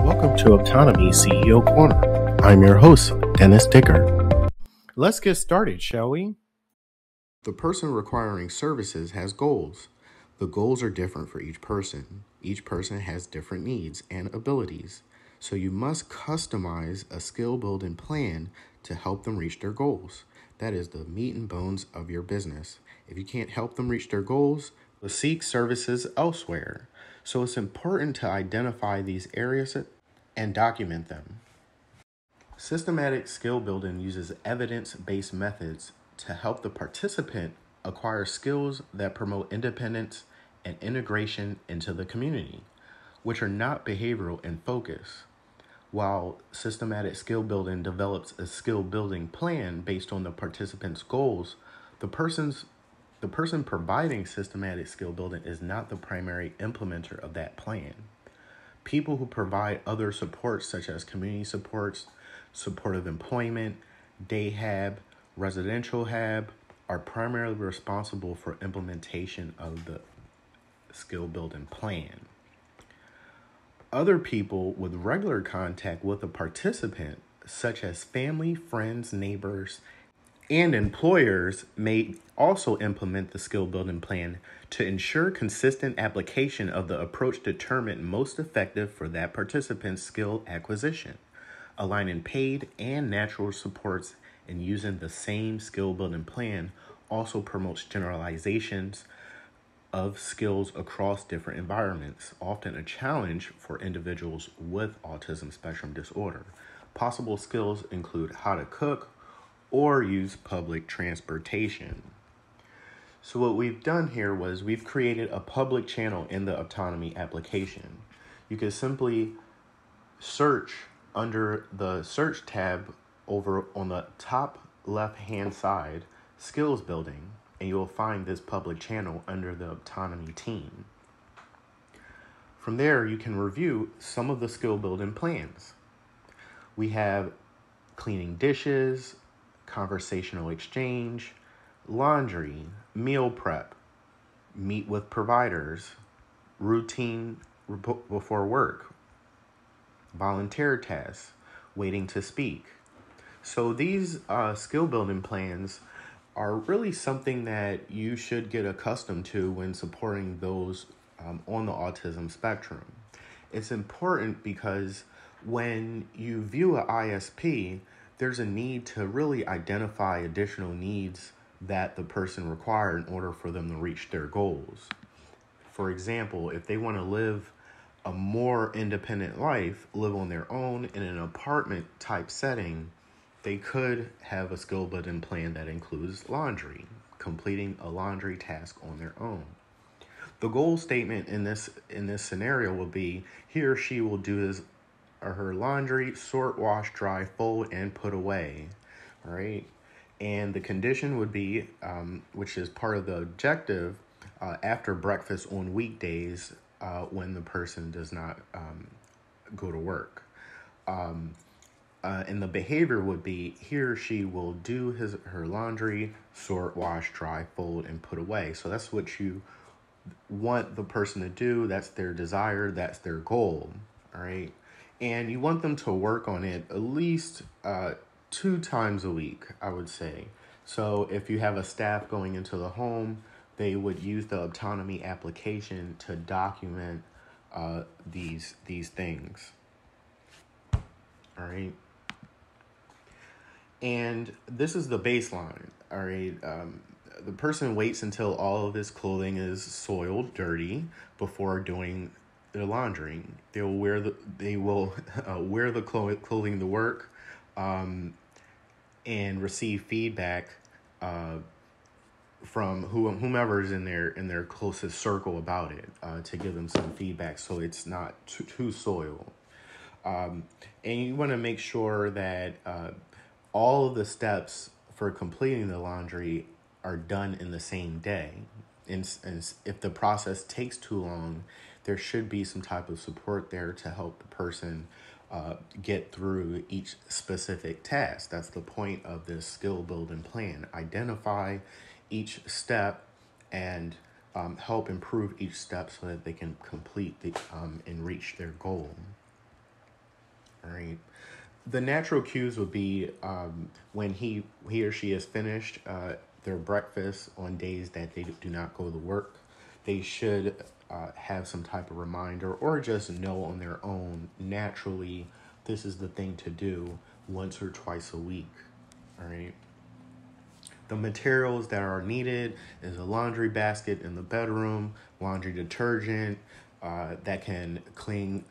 Welcome to Optonome CEO Corner. I'm your host, Dennis Dicker. Let's get started, shall we? The person requiring services has goals. The goals are different for each person. Each person has different needs and abilities. So you must customize a skill building plan to help them reach their goals. That is the meat and bones of your business. If you can't help them reach their goals, seek services elsewhere. So it's important to identify these areas and document them. Systematic skill building uses evidence-based methods to help the participant acquire skills that promote independence and integration into the community, which are not behavioral in focus. While systematic skill building develops a skill building plan based on the participant's goals, the person providing systematic skill building is not the primary implementer of that plan. People who provide other supports such as community supports, supportive employment, day hab, residential hab are primarily responsible for implementation of the skill building plan. Other people with regular contact with a participant, such as family, friends, neighbors, and employers, may also implement the skill building plan to ensure consistent application of the approach determined most effective for that participant's skill acquisition. Aligning paid and natural supports and using the same skill building plan also promotes generalizations of skills across different environments, often a challenge for individuals with autism spectrum disorder. Possible skills include how to cook or use public transportation. So what we've done here was we've created a public channel in the Optonome application. You can simply search under the search tab over on the top left-hand side, skills building, and you'll find this public channel under the Optonome team. From there, you can review some of the skill building plans. We have cleaning dishes, conversational exchange, laundry, meal prep, meet with providers, routine before work, volunteer tasks, waiting to speak. So these skill building plans are really something that you should get accustomed to when supporting those on the autism spectrum. It's important because when you view an ISP, there's a need to really identify additional needs that the person requires in order for them to reach their goals. For example, if they want to live a more independent life, live on their own in an apartment type setting, they could have a skill building plan that includes laundry, completing a laundry task on their own. The goal statement in this scenario will be he or she will do his or her laundry, sort, wash, dry, fold, and put away. All right. And the condition would be, which is part of the objective, after breakfast on weekdays when the person does not go to work. And the behavior would be he or she will do her laundry, sort, wash, dry, fold, and put away. So that's what you want the person to do. That's their desire. That's their goal. All right. And you want them to work on it at least 2 times a week, I would say. So if you have a staff going into the home, they would use the Optonome application to document these things. All right. And this is the baseline. All right. The person waits until all of his clothing is soiled, dirty, before doing their laundry. They will wear the clothing to work, and receive feedback from whomever's in their closest circle about it, to give them some feedback so it's not too soiled. And you want to make sure that all of the steps for completing the laundry are done in the same day. And if the process takes too long, there should be some type of support there to help the person get through each specific task. That's the point of this skill building plan. Identify each step and help improve each step so that they can complete and reach their goal. All right. The natural cues would be when he or she has finished their breakfast on days that they do not go to work. They should have some type of reminder or just know on their own naturally this is the thing to do once or twice a week. All right. The materials that are needed is a laundry basket in the bedroom, laundry detergent that can clean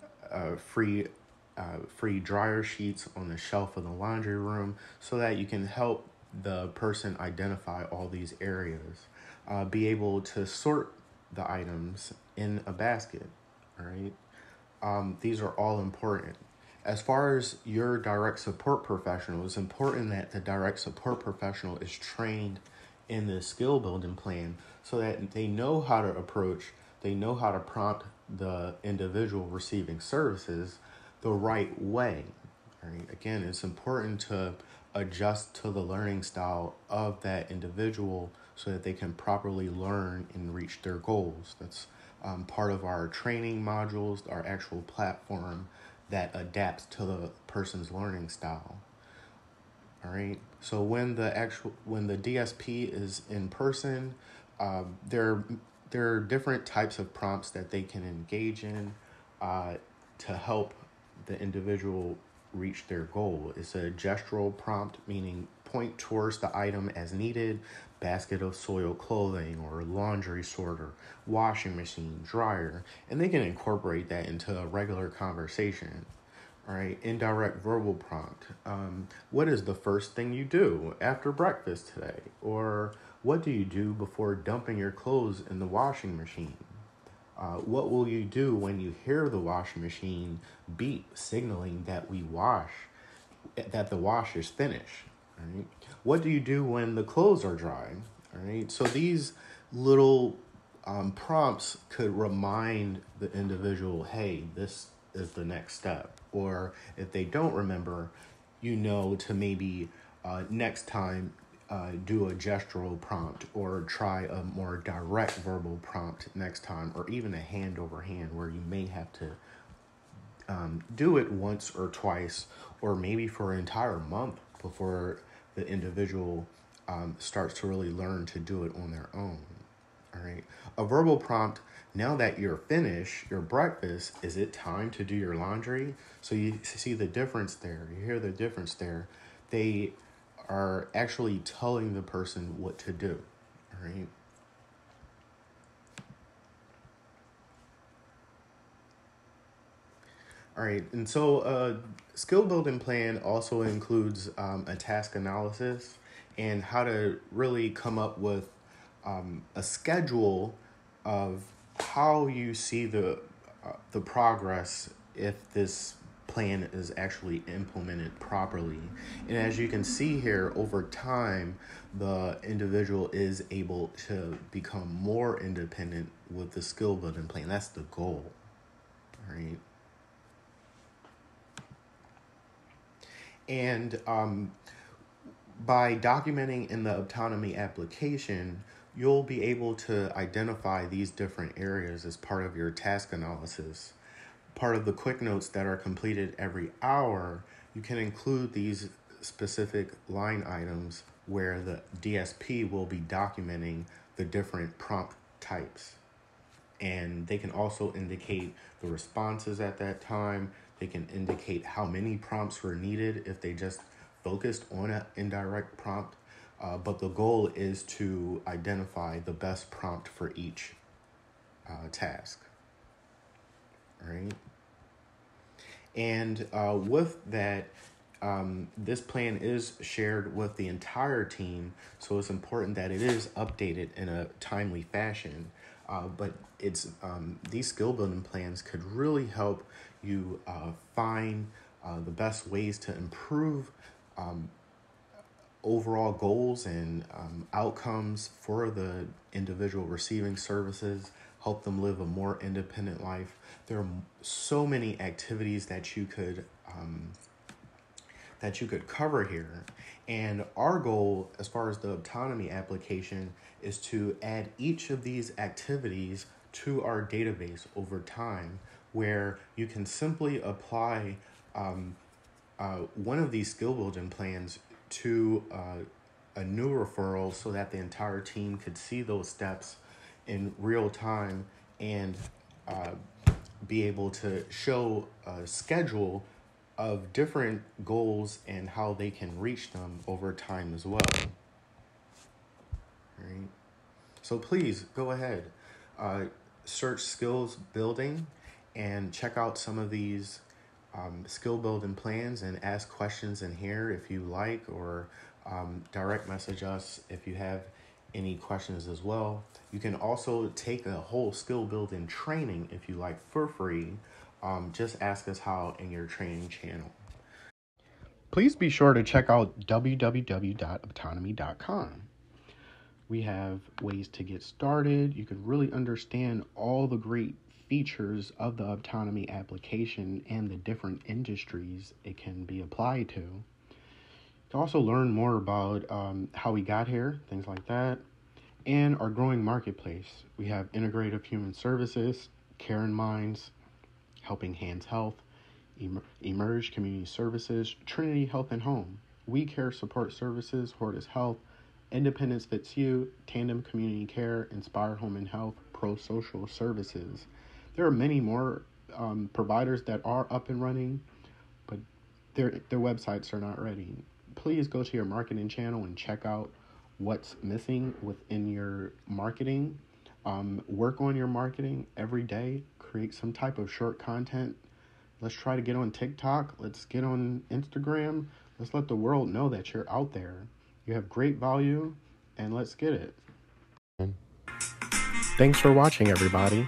free dryer sheets on the shelf of the laundry room so that you can help the person identify all these areas. Be able to sort the items in a basket, all right? These are all important. As far as your direct support professional, it's important that the direct support professional is trained in the skill building plan so that they know how to approach, they know how to prompt the individual receiving services the right way. Right? Again, it's important to adjust to the learning style of that individual so that they can properly learn and reach their goals. That's part of our training modules, our actual platform that adapts to the person's learning style. All right. So when the DSP is in person, there are different types of prompts that they can engage in to help the individual reach their goal. It's a gestural prompt, meaning point towards the item as needed, basket of soiled clothing or laundry sorter, washing machine, dryer, and they can incorporate that into a regular conversation. All right, indirect verbal prompt. What is the first thing you do after breakfast today? Or what do you do before dumping your clothes in the washing machine? What will you do when you hear the washing machine beep, signaling that that the wash is finished? Right? What do you do when the clothes are dry? All right. So these little prompts could remind the individual, hey, this is the next step. Or if they don't remember, to maybe next time do a gestural prompt or try a more direct verbal prompt next time, or even a hand over hand where you may have to do it once or twice, or maybe for an entire month before the individual starts to really learn to do it on their own. All right. A verbal prompt, now that you're finished your breakfast, is it time to do your laundry? So you see the difference there. You hear the difference there. They are actually telling the person what to do. All right. All right, and so skill building plan also includes a task analysis and how to really come up with a schedule of how you see the progress if this plan is actually implemented properly. And as you can see here, over time, the individual is able to become more independent with the skill building plan. That's the goal, all right? And by documenting in the Optonome application, you'll be able to identify these different areas as part of your task analysis. Part of the quick notes that are completed every hour, you can include these specific line items where the DSP will be documenting the different prompt types. And they can also indicate the responses at that time. They can indicate how many prompts were needed if they just focused on an indirect prompt. But the goal is to identify the best prompt for each task. All right. And with that, this plan is shared with the entire team, so it's important that it is updated in a timely fashion. But these skill building plans could really help you find the best ways to improve overall goals and outcomes for the individual receiving services, help them live a more independent life. There are so many activities that you could cover here. And our goal, as far as the Optonome application, is to add each of these activities to our database over time, where you can simply apply one of these skill building plans to a new referral so that the entire team could see those steps in real time and be able to show a schedule of different goals and how they can reach them over time as well. Right? So please go ahead, search skills building and check out some of these skill building plans and ask questions in here if you like, or direct message us if you have any questions as well. You can also take a whole skill building training if you like for free. Just ask us how in your training channel. Please be sure to check out www.optonome.com. We have ways to get started. You can really understand all the great features of the Optonome application and the different industries it can be applied to. You can also learn more about how we got here, things like that, and our growing marketplace. We have integrative human services, Care and Minds, Helping Hands Health, Emerge Community Services, Trinity Health and Home, We Care Support Services, Hortus Health, Independence Fits You, Tandem Community Care, Inspire Home and Health, Pro Social Services. There are many more providers that are up and running, but their websites are not ready. Please go to your marketing channel and check out what's missing within your marketing. Work on your marketing every day. Create some type of short content. Let's try to get on TikTok. Let's get on Instagram. Let's let the world know that you're out there. You have great value, and let's get it. Thanks for watching, everybody.